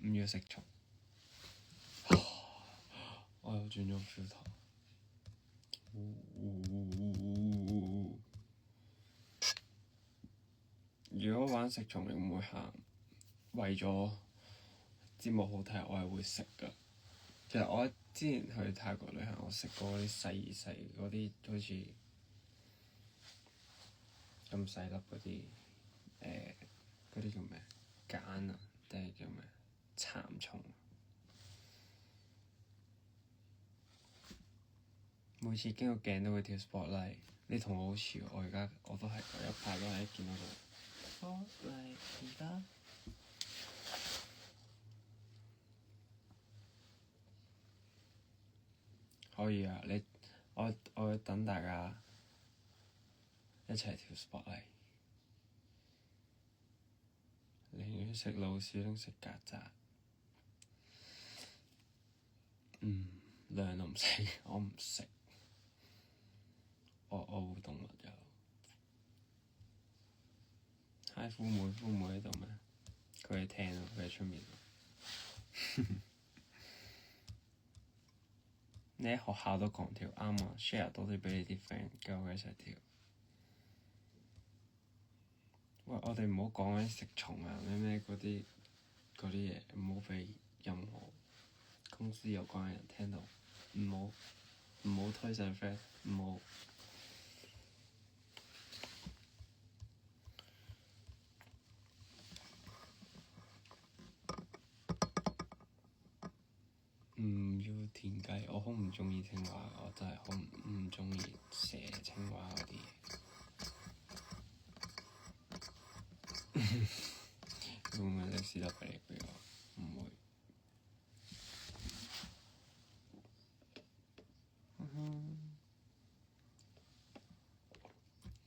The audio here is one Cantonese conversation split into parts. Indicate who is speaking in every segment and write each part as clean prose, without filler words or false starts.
Speaker 1: 唔要食蟲。我又轉咗 filter。如果玩食蟲，你會唔會喊？為咗節目好睇，我係會食㗎。其實我之前去泰國旅行，我食過啲細細嗰啲，好似咁細粒嗰啲嗰啲叫咩？鹼啊，定係叫咩？蠶蟲。每次經過鏡都會跳 spotlight。你同我好似喎，我都係，我一排都係見到個 spotlight 而家。可以啊，我會等大家一齊跳 spotlight。寧願食老鼠定食曱甴？兩都唔食，我唔食。我愛護動物有。Hi 夫妹喺度咩？佢喺廳啊，佢喺出面啊。你喺學校都狂跳，啱啊 ！share 多啲畀你啲 friend，跟我一齊跳。喂，我哋唔好講緊食蟲啊，咩嗰啲嘢，唔好畀任何公司有關嘅人聽到，唔好推上 friend，唔好。唔要田雞，我好唔鍾意青蛙，我真係好唔鍾意蛇、青蛙嗰啲嘢。會唔會你試得俾我？唔會。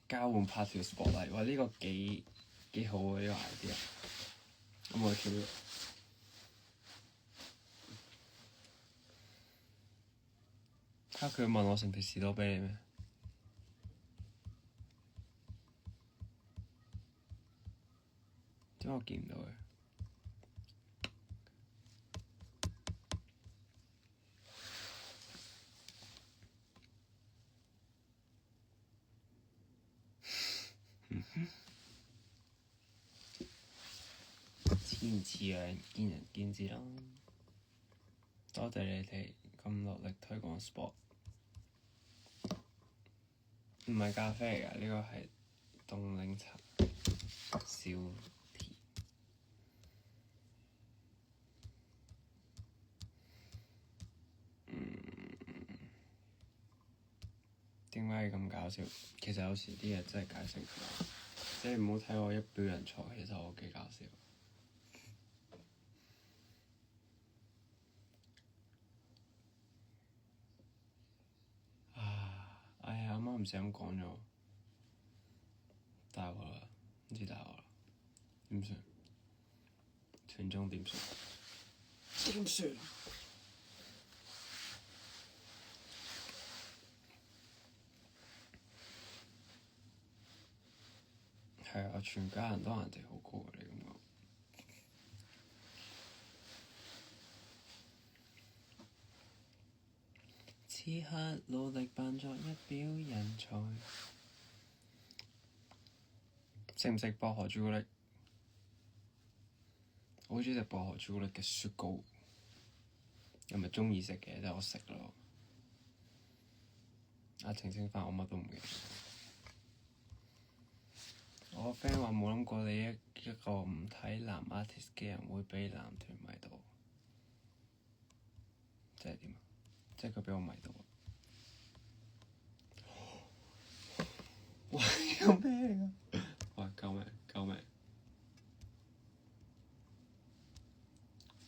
Speaker 1: 交換拍條 spotlight，哇！呢個幾好啊，呢個 idea。咁我跳。佢問我食唔食士多啤梨咩？點解我見唔到嘅？似唔似樣？見仁見智啦。多謝你哋咁落力推廣 sport。唔係咖啡嚟㗎，呢個係凍檸茶，少甜。點解咁搞笑？其實有時啲嘢真係解釋唔到，即係唔好睇我一表人才，其實我幾搞笑。哎呀，啱啱唔小心講咗，大鑊啦，唔知大鑊啦，點算？團綜點算？點算？係啊，全家人都顏值好高啊！你咁講。此刻努力扮作一表人才。食唔食薄荷朱古力？我好鍾意食薄荷朱古力嘅雪糕，又唔係鍾意食嘅，但係我食咯。澄清返，我乜都唔記得。我個 friend 話冇諗過你一個唔睇男 artist 嘅人會畀男團迷到，即係點啊？即係佢畀我迷到啊！喂，有咩嚟㗎？喂，救命！救命！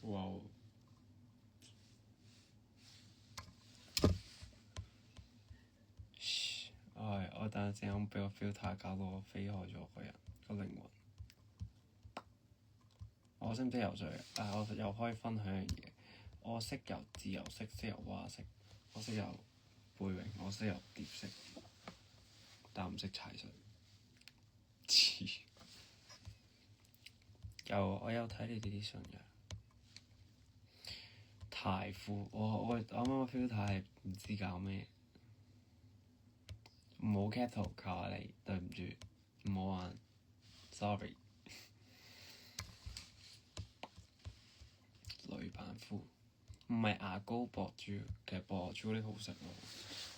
Speaker 1: 哇！我等陣先，畀個 filter 搞到我飛開咗個人個靈魂。我識唔識游水啊？我又可以分享樣嘢。我識游自由式，識游蛙式，我識游背泳，我識游蝶式，但唔識踩水。我有睇你哋啲相嘅。太褲，我啱啱個 filter 係唔知搞咩，唔好 cap 圖求下你，對唔住，唔好玩 ，sorry。女版褲唔係牙膏薄朱，其實薄朱古力好食咯，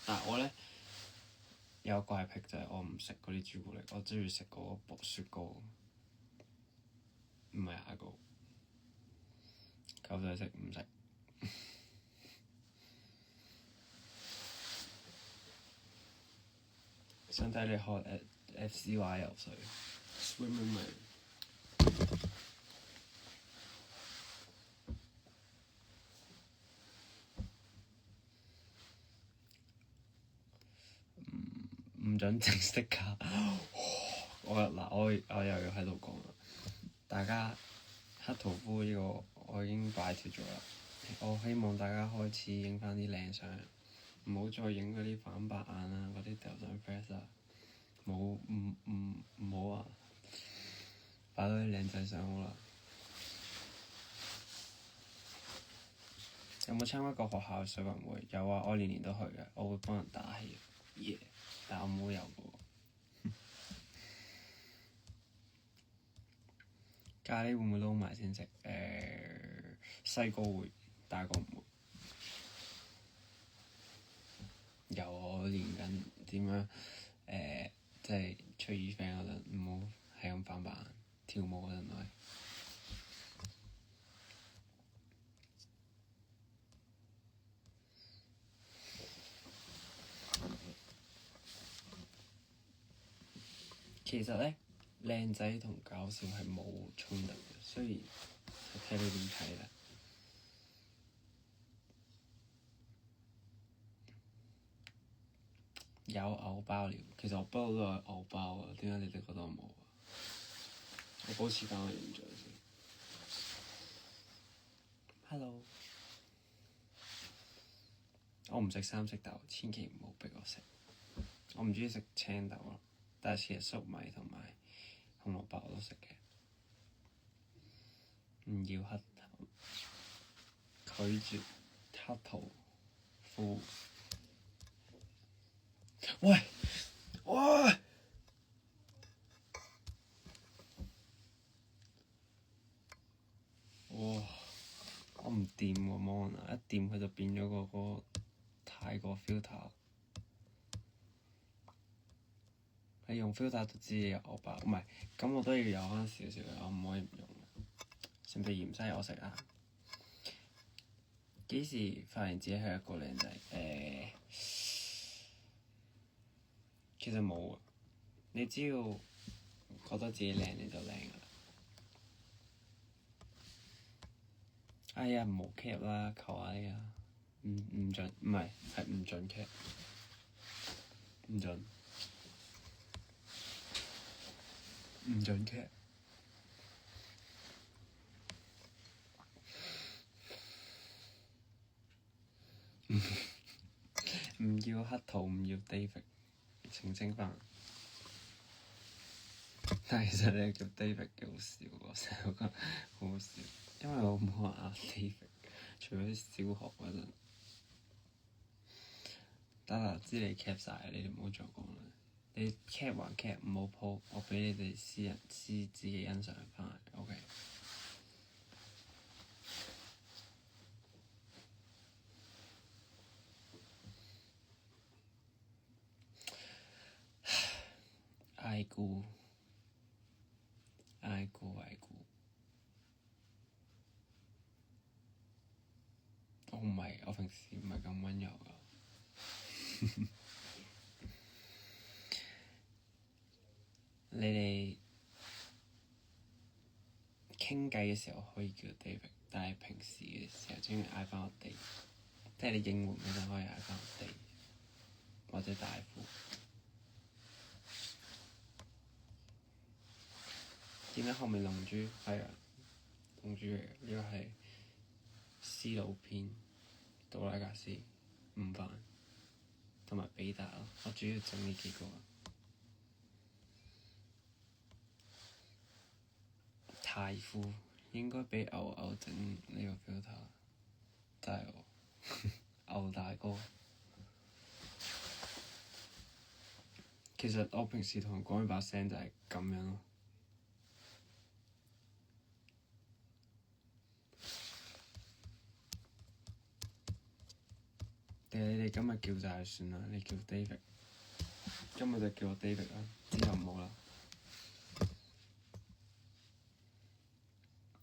Speaker 1: 但係我咧有怪癖就係我唔食嗰啲朱古力，我中意食嗰個薄雪糕，唔係牙膏。狗仔食唔食？想睇你學 FCY 游水 ，swimming 咪唔準整 sticker。我又要喺度講啦，大家黑屠夫呢個我已經擺脫咗啦。我希望大家開始影翻啲靚相，唔好再影嗰啲反白眼啊，嗰啲掉上 Face 啊，唔好啊！擺多啲靚仔相好啦。有冇參加過學校嘅水運會？有啊，我年年都去嘅，我會幫人打氣，yeah，但我冇游過。咖喱會唔會撈埋先食？細個會，大個唔會。有我練緊點樣即係吹耳 friend 嗰陣，唔好係咁反白眼。跳舞嗰陣都係。其實咧，靚仔同搞笑係冇衝突嘅，雖然係睇你點睇啦。有偶包了，其實我不嬲都有偶包啊，點解你哋覺得我冇啊？我保持返個形象先。Hello，我唔食三色豆，千祈唔好逼我食。我唔中意食青豆咯，但係其實粟米同埋紅蘿蔔我都食嘅。唔要黑頭，拒絕黑屠夫。喂！哇！我唔掂喎 mon 啊！一掂佢就變咗個泰國 filter。你用 filter 都知你有歐巴，唔係咁我都要有翻少少嘅，我唔可以唔用嘅。順便芫茜我食啊！幾時發現自己係一個靚仔？其實冇啊，你只要覺得自己靚你就靚㗎啦。哎呀，唔好 cap 啦，求下你啊！唔準，唔係唔準 cap，唔準，唔準 cap。唔要黑桃，唔要 David，澄清返。但係其實你叫 David 幾好笑喎，成日覺得好好笑，因為我冇話嗌 David，除咗小學嗰陣。得啦，知你 cap 晒，你哋唔好再講啦。你 cap 還 cap，唔好 po，我畀你哋自己欣賞返。OK。愛姑，我唔係，我平時唔係咁溫柔㗎。你哋傾偈嘅時候可以叫 David，但係平時嘅時候鍾意嗌返我哋，即係你應援嗰陣可以嗌返我哋，或者大夫。點解後面龍珠？係啊，龍珠嚟嘅，呢個係斯魯篇、杜拉格斯、午飯同埋比達咯。我主要整呢幾個。太夫應該畀牛牛整呢個 filter，真係喎，牛大哥。其實我平時同人講佢把聲就係咁樣咯。定係你哋今日叫就係算啦，你叫 David，今日就叫我 David 啦，之後唔好啦。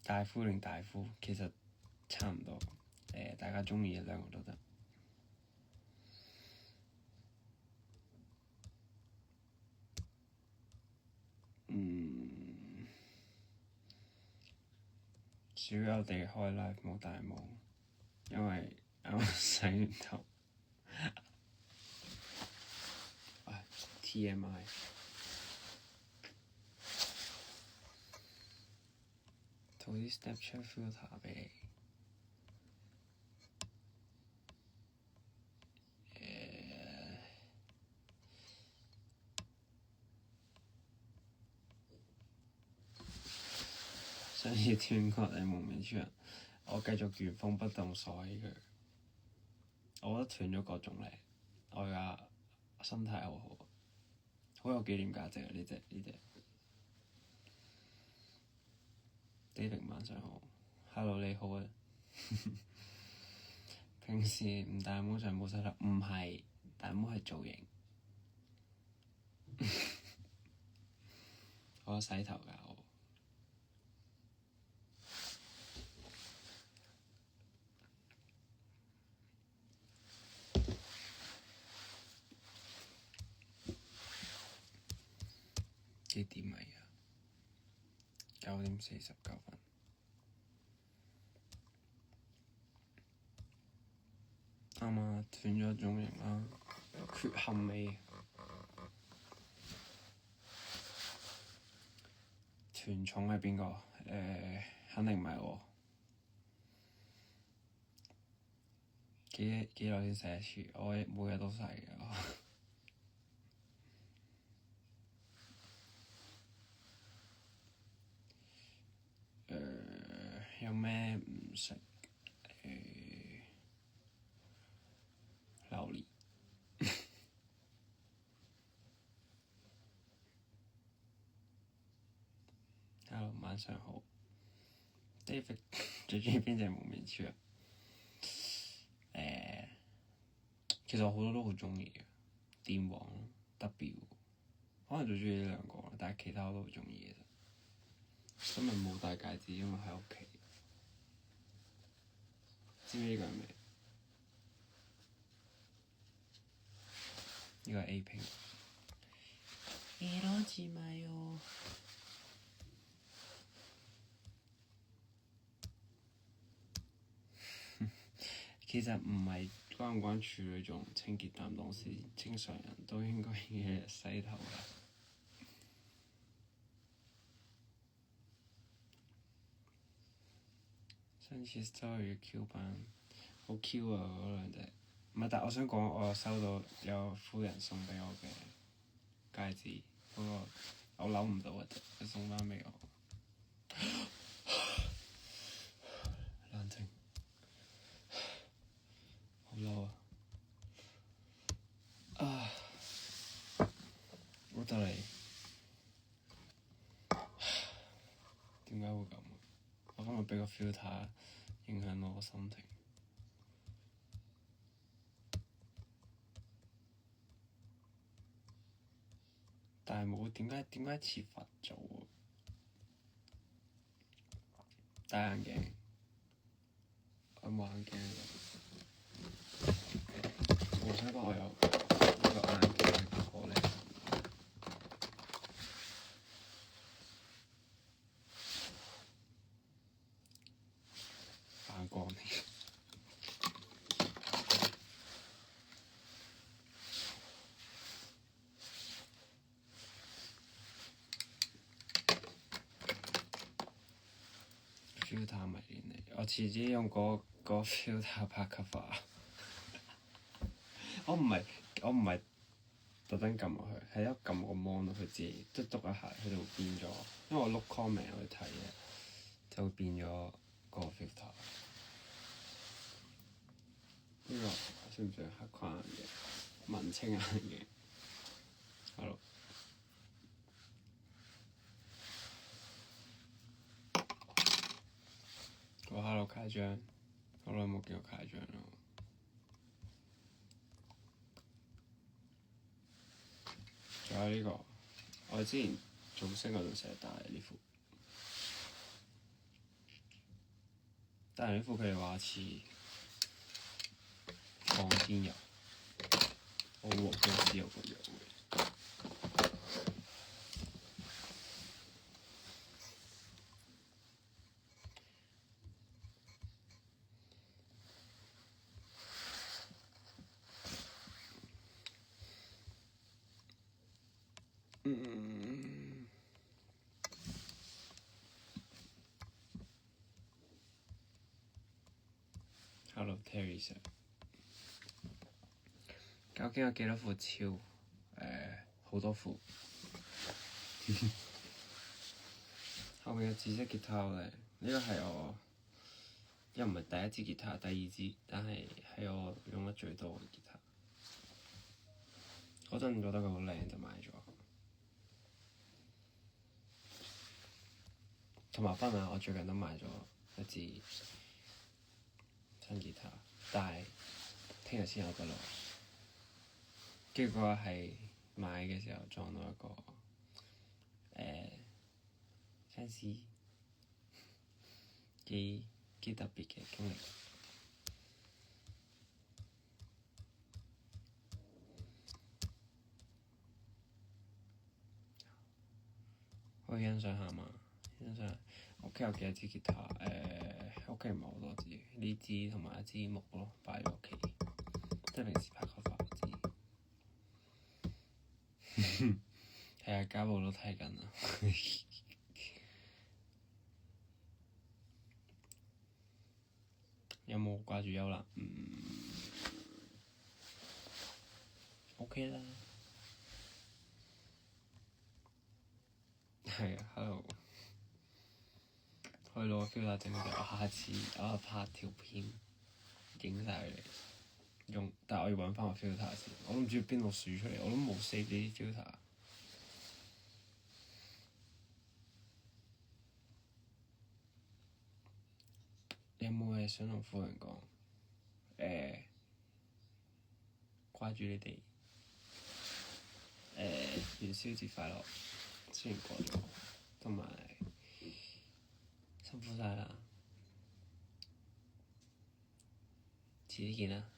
Speaker 1: 大夫定大夫，其實差唔多。大家鍾意嘅兩個都得。主要我哋開 live 冇戴帽，因為啱啱洗完頭。TMI。塗啲 Snapchat filter 俾你。上次斷過你蒙面超人，我繼續原封不動鎖起佢。我覺得斷咗個仲靚，我而家心態好好，好有紀念價值啊！呢隻。David 晚上好 ，Hello 你好啊。平時唔戴帽就冇洗頭，唔係戴帽係造型。我洗頭㗎我。幾點啊？而家9:49。啱啱斷咗種型啦，缺陷美。團寵係邊個？肯定唔係我。幾耐先洗一次？我每日都洗嘅。有咩唔食？榴蓮。Hello，晚上好。David 最鍾意邊隻蒙面超人？其實我好多都好鍾意嘅，電王 W，可能最鍾意呢兩個，但係其他我都好鍾意嘅。今日冇戴戒指，因為喺屋企。知唔知呢個係咩？呢個係 A Pink。其實唔係關唔關處女座清潔擔當事，正常人都應該日日洗頭啦。上次 story 嘅 Q 版好 Q 啊！嗰兩隻，唔係，但我想講，我收到有夫人送俾我嘅戒指，不過我扭唔到啊！佢送返俾我。冷靜。好嬲啊！我得你。點解會咁？我今日俾個 filter 影響我個心情。但係冇點解似佛祖喎？戴眼鏡，我冇眼鏡。我想講我有呢個眼鏡好靚。反光嚟。filter 迷戀你，我遲啲用嗰 filter 拍 cover。我唔係特登撳落去，係一撳個 mon 佢自己篤篤一下，佢就會變咗。因為我碌 comment 去睇嘅，就會變咗個 filter。算唔算黑框眼鏡？文青眼鏡。Hello。我 Hello 卡張，好耐冇見過卡張咯。仲有呢個，我之前造星嗰陣成日戴呢副，戴完呢副佢哋話似放天油，好黃嘅豉油個樣味。Hello Terry Sir， 究竟有幾多副超？好多副。後面嘅紫色吉他好靚，呢個係我又唔係第一支吉他，第二支，但係係我用得最多嘅吉他。嗰陣覺得佢好靚就買咗。同埋分享，我最近都買咗一支新吉他，但係聽日先有得攞。結果係買嘅時候撞到一個fans 幾特別嘅經歷。可以欣賞下嘛？欣賞屋企有幾多支吉他？屋企唔係好多支，呢支同埋一支木咯，擺喺屋企，即係平時拍 cover 嗰支。係啊，家寶都睇緊啊！有冇掛住幽蘭？OK 啦。係啊，hello。可以攞 filter 整佢哋，我下次我拍條片影晒佢哋用，但係我要揾翻個 filter 先，我都唔知邊度數出嚟，我都冇 save 呢啲 filter。你有冇嘢想同夫人講？掛住你哋。元宵節快樂，雖然過咗，同埋辛苦晒啦，遲啲見啦。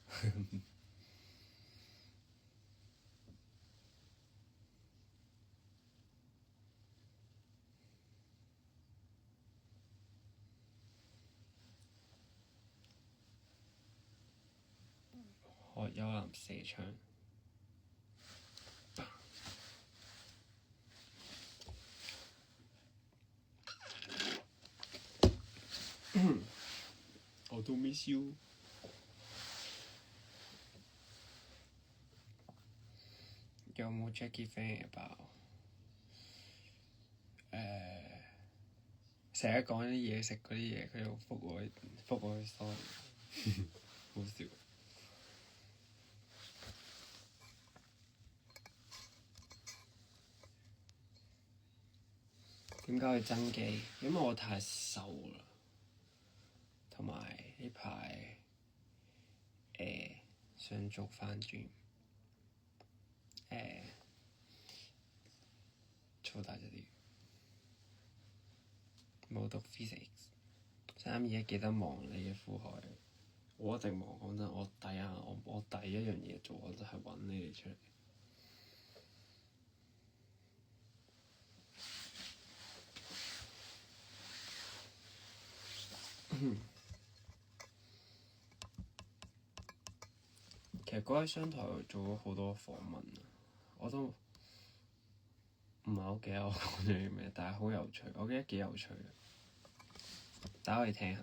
Speaker 1: 學幽蘭射槍。我都 miss you。有冇 Jackie fan 嘅包？成日講啲嘢食嗰啲嘢，佢又覆我啲 story，好笑。點解去增肌？因為我太瘦啦，同埋呢排想做翻轉，操大咗啲。冇讀 physics， 321記得望你嘅副海。我一定望，講真，我第一樣嘢做，我就係揾你哋出嚟。其實嗰喺商台做咗好多訪問啊，我都唔係好記得我講咗啲咩，但係好有趣，我記得幾有趣嘅，大家可以聽下，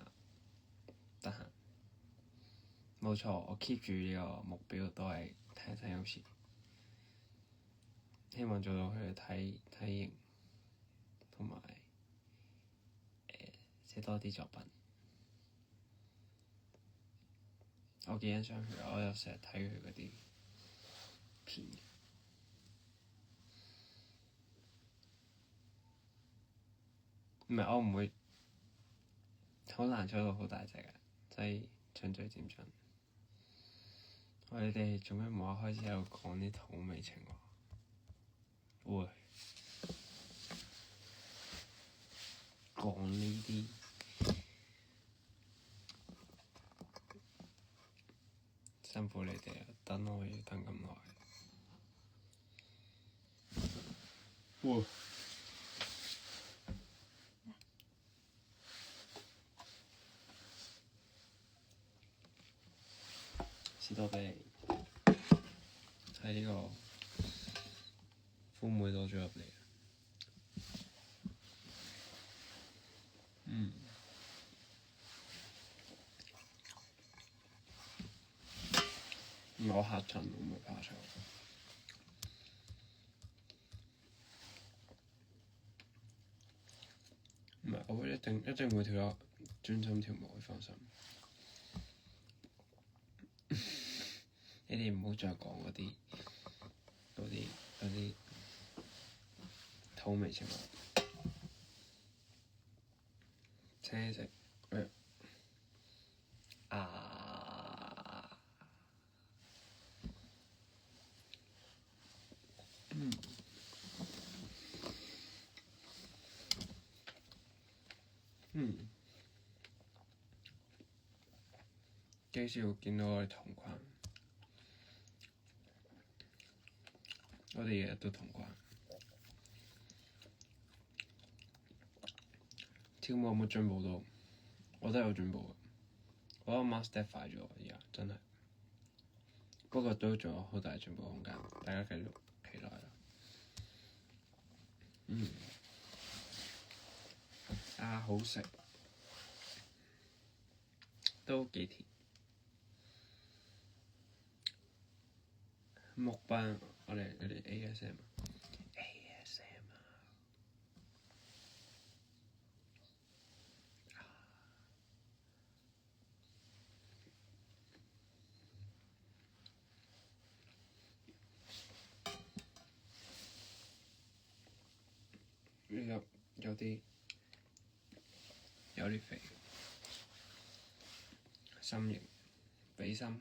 Speaker 1: 得閒。冇錯，我 keep 住呢個目標都係聽聲優詞，希望做到佢嘅體型，同埋寫多啲作品。我幾欣賞佢，我又成日睇佢嗰啲片。唔係我唔會好難做到好大隻嘅，即係循序漸進。你哋做咩冇開始喺度講啲土味情話？會講呢啲辛苦你哋啊！等我要等咁耐。會士多啤梨喺呢個夫妹攞咗入嚟。我嚇親，我冇怕醜。唔係，我會一定會跳落專心跳舞，你放心。你哋唔好再講嗰啲土味情話。請你食幾時會見到我哋同群？我哋日日都同群。跳舞有冇進步到？我都有進步嘅。我覺得 master 快咗，而家真係。不過都仲有好大進步空間，大家繼續期待啦。好食，都幾甜。木棒，我哋ASM。有啲肥，心形，比心。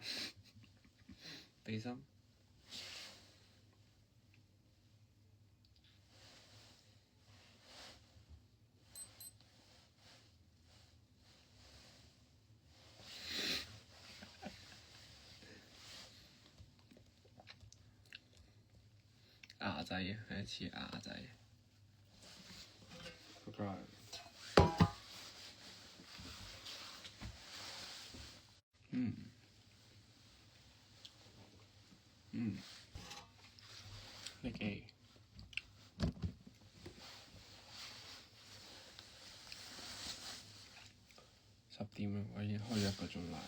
Speaker 1: 牙仔係似牙仔。Nick 10點啦，我已經開咗1個鐘啦，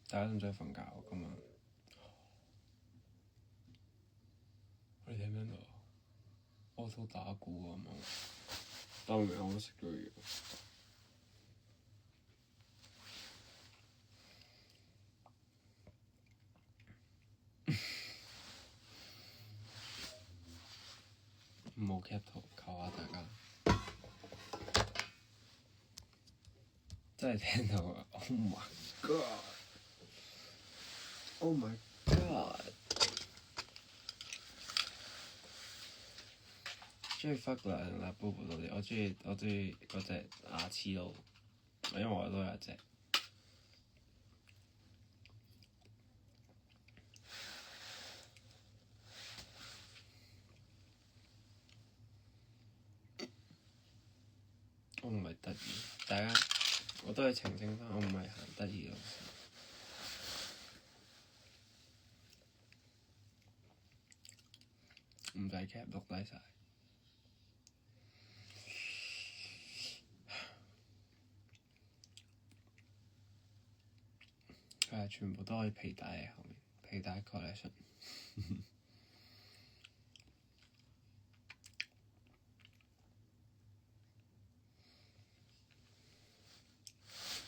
Speaker 1: 大家都唔使瞓覺今晚。你聽唔聽到？我喺度打鼓啊嘛，但我未啱食咗嘢。冇 cap 圖，求下大家。真係聽到啊 ！Oh my god！Oh my god！中意忽略啦，Bobo 多啲。我中意嗰隻牙齒佬，因為我都有一隻。我唔係得意，大家我都係澄清返，我唔係行得意路線，唔使 cap 錄低晒。佢係全部都可以皮帶喺後面，皮帶 collection。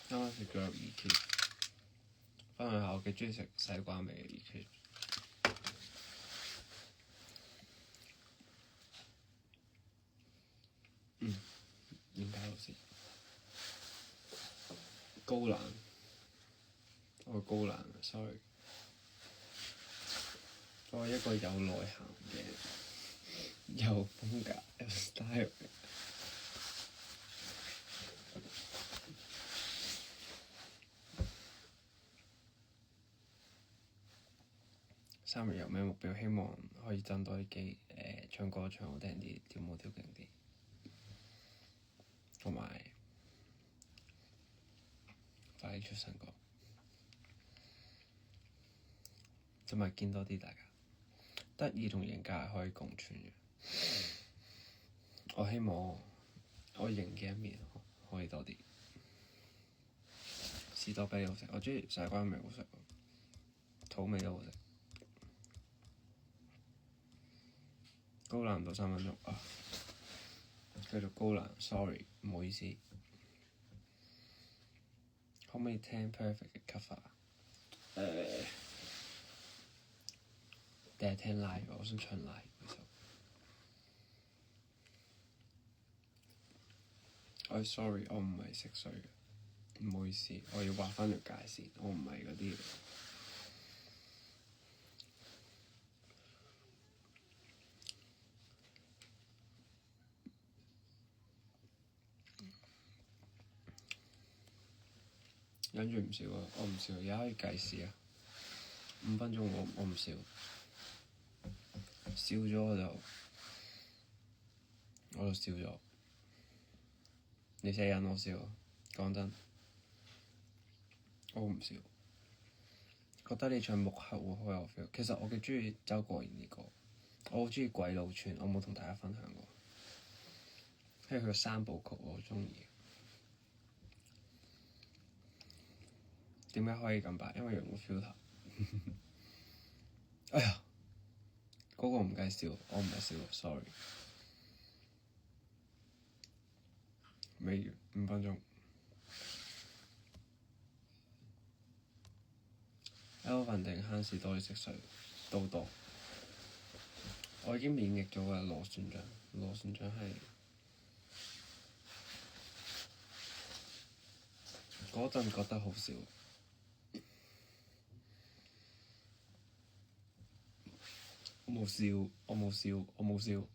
Speaker 1: 啱啱食咗2條，分享下我幾中意食西瓜味嘅 crisp。點解老師？高冷，我高冷 sorry。我係一個有內涵嘅、有風格、有 style 嘅。3月有咩目標？希望可以增多啲機，唱歌唱好聽啲，跳舞跳勁啲，同埋快啲出新歌，同埋見多啲大家。得意同型格係可以共存嘅。我希望我型嘅一面可以多啲。士多啤梨好食，我中意西瓜味好食，土味都好食。高冷到3分鐘啊！繼續高冷 ，sorry 唔好意思。可唔可以聽 Perfect 嘅 cover？定係聽 live？我想唱 live 嗰首。sorry， 我唔係識水嘅，唔好意思，我要畫返條界線，我唔係嗰啲。忍住唔笑啊！我唔笑，而家可以計時啊！5分鐘我唔笑，笑咗我就笑咗。你成日引我笑，講真，我唔笑。覺得你唱木刻會好有 feel。其實我幾鍾意周國賢啲歌，我好鍾意鬼佬串，我冇同大家分享過。因為佢3部曲我好鍾意。點解可以咁白？因為用個 filter。哎呀，嗰個唔計笑，我唔係笑，sorry。未完5分鐘。Elvin 定慳士多啲食水都多。我已經免疫咗嘅螺旋槳，螺旋槳係嗰陣覺得好笑。我冇笑，我冇笑，我冇笑，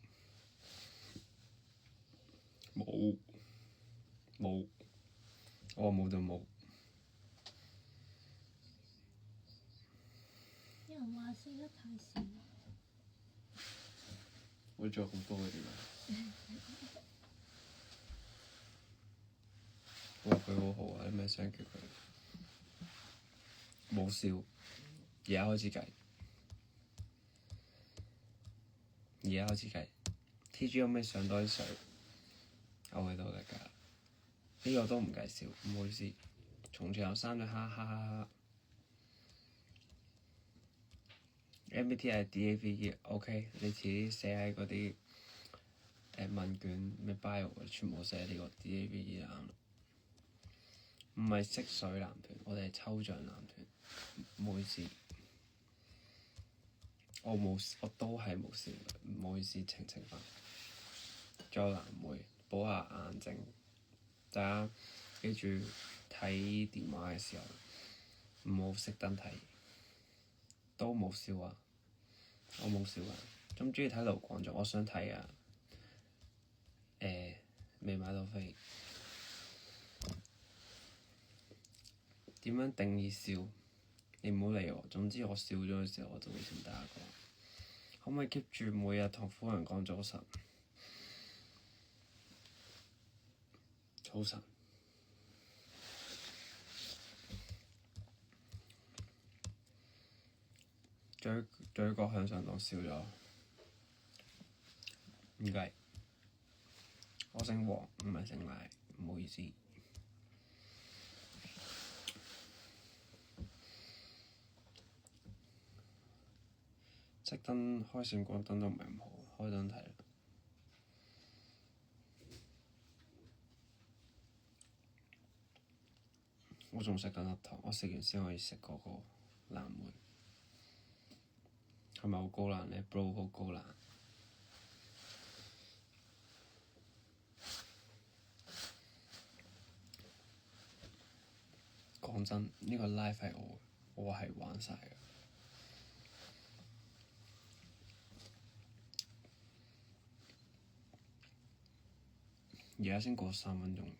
Speaker 1: 冇，我冇就冇。
Speaker 2: 有人話笑得太少。
Speaker 1: 會做咁多嘅點解？我話佢好好啊，你咪想叫佢冇笑。而家開始計。TG 有咩上多啲水？我喺度得㗎。呢個都唔計笑，唔好意思。從前有3隻蝦，哈哈哈。MBTI DAVE，OK，你遲啲寫喺嗰啲問卷咩 bio 全部寫呢個 DAVE 就啱啦。唔係色水男團，我哋係抽象男團。唔好意思，我都係冇笑嘅，唔好意思，澄清返。仲有藍莓，補下眼睛。大家記住睇電話嘅時候唔好熄燈睇。都冇笑啊！我冇笑啊！咁鍾意睇盧廣仲，我想睇啊。未買到飛。點樣定義笑？你唔好理我。總之我笑咗嘅時候，我就會同大家講。可唔可以 keep 住每日同夫人講早晨？早晨。嘴角向上當笑咗。唔計。我姓黃，唔係姓賴，唔好意思。熄燈開閃光燈都唔係咁好，開燈睇啦。我仲食緊粒糖，我食完先可以食嗰個藍莓。係咪好高冷呢 bro 好高冷。講真，呢個 live 係我係玩晒嘅。而家先過3分鐘，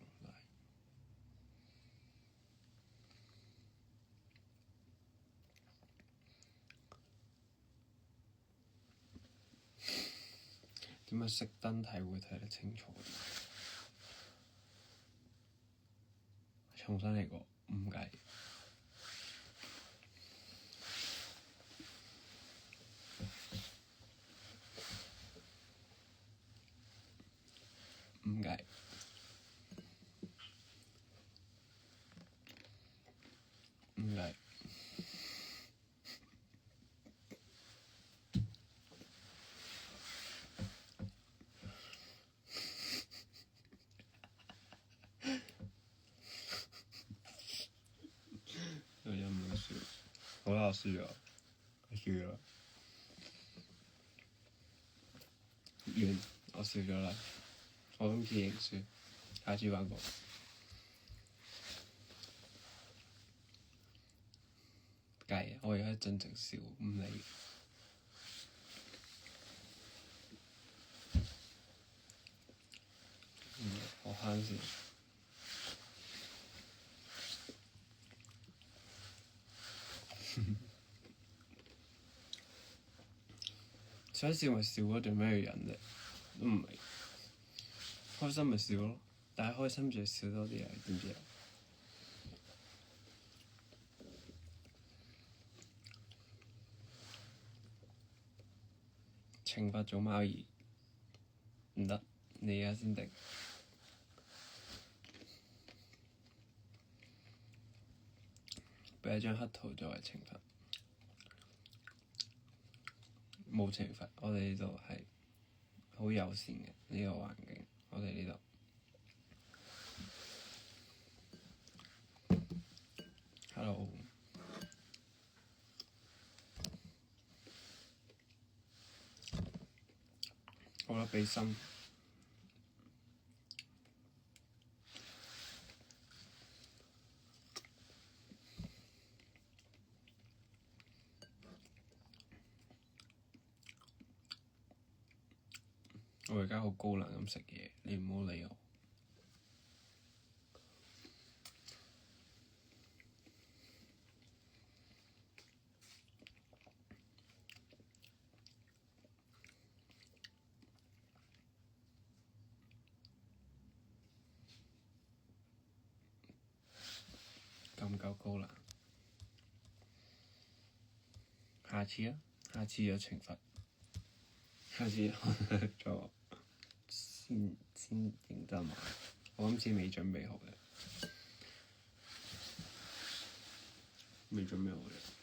Speaker 1: 點解熄燈睇會睇得清楚啲？重新嚟過，唔計。唔計。唔計。有冇笑？好啦，我輸咗，我輸咗。完，我笑咗啦。我今次認輸，下次玩過。計，我而家盡情笑，唔理。我慳先。想笑咪笑咯，做咩要忍啫？都唔明。開心咪笑咯，但係開心就要笑多啲啊！知唔知啊？懲罰咗貓兒，唔得，你而家先定。畀一張黑圖作為懲罰，冇懲罰。我哋呢度係好友善嘅呢個環境，我哋呢度。Hello。好啦，畀心。我而家好高冷咁食嘢，你唔好理我。夠唔夠高冷？下次啊，下次有懲罰。下次再先認真玩。我今次未準備好嘅，未準備好嘅。